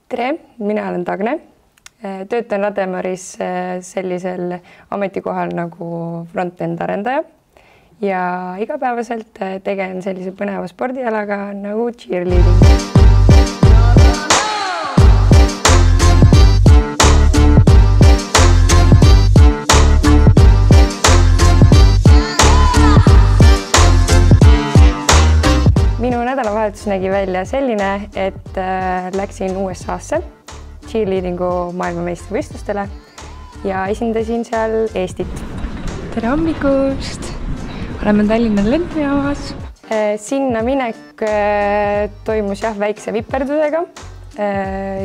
Tere, mina olen Tagne. Töötan Rademaris sellisel ametikohal nagu front-end arendaja ja igapäevaselt tegelen sellise põneva spordialaga nagu cheerleading. Minu nädalavahetus nägi välja selline, et läksin USA-sse cheerleadingu maailmameistrivõistlustele ja esindasin seal Eestit. Tere hommikust! Oleme Tallinna lendujaamas. Sinna minek toimus väikse viperdusega.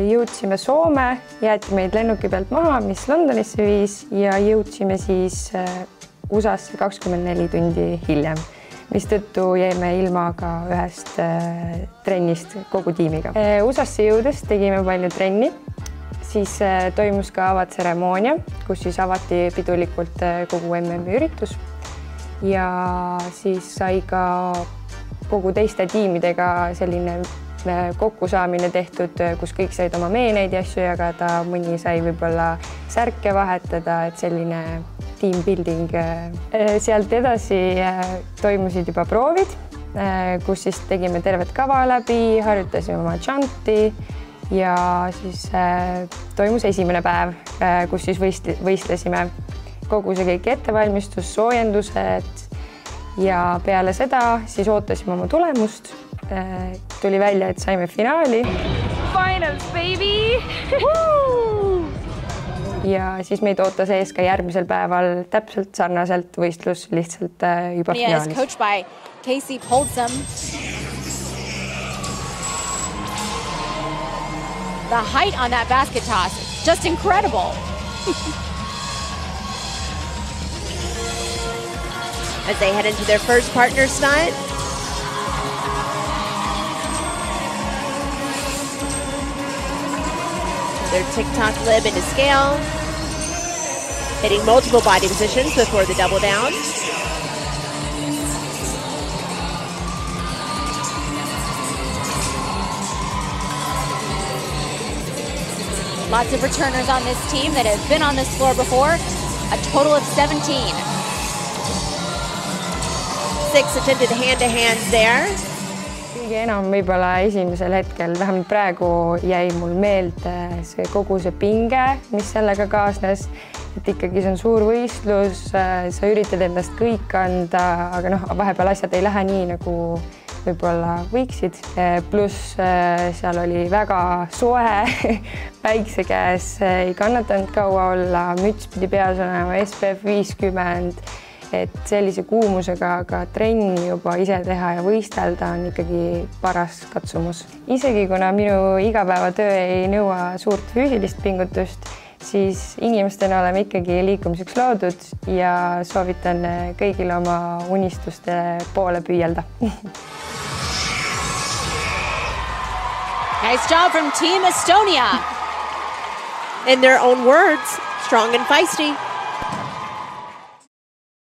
Jõudsime Soome, jäeti meid lennuki pealt maha, mis Londonisse viis ja jõudsime siis USA-sse 24 tundi hiljem, mistõttu jäime ilma ka ühest trennist kogu tiimiga. USA-sse jõudes tegime palju trenni, siis toimus ka avatseremoonia, kus siis avati pidulikult kogu MM-i üritus ja siis sai ka kogu teiste tiimidega selline kokkusaamine tehtud, kus kõik said oma meeneid ja asju jagada, mõni sai võib-olla särke vahetada, et selline team building. Sealt edasi toimusid juba proovid, kus siis tegime tervet kava läbi, harjutasime oma džanti ja siis toimus esimene päev, kus siis võistlesime. Kogu see kõik ettevalmistus, soojendused ja peale seda siis ootasime oma tulemust. Tuli välja, et saime finaali. Finals, baby! Ja siis meid ootas ees ka järgmisel päeval täpselt sarnaselt võistlus lihtsalt juba finaalis. Mia is coached by Casey Poldsam. The height on that basket toss, just incredible. As they head into their first partner stunt. Their TikTok lib into scale. Hitting multiple body positions before the double down. Lots of returners on this team that have been on this floor before. A total of 17. 6 attempted hand-to-hands there. Kõige enam võib-olla esimesel hetkel, vähemalt praegu jäi mul meelde see kogu see pinge, mis sellega kaasnes. Et ikkagi see on suur võistlus, sa üritad endast kõik anda, aga vahepeal asjad ei lähe nii, nagu võib-olla võiksid. Pluss seal oli väga soe päikse käes, ei kannatanud kaua olla, müts pidi peas olema, SPF 50. Et sellise kuumusega ka trenni juba ise teha ja võistelda on ikkagi paras katsumus. Isegi kuna minu igapäevatöö ei nõua suurt füüsilist pingutust, siis inimestena oleme ikkagi liikumiseks loodud ja soovitan kõigile oma unistuste poole püüelda. Nice job from Team Estonia. In their own words, strong and feisty.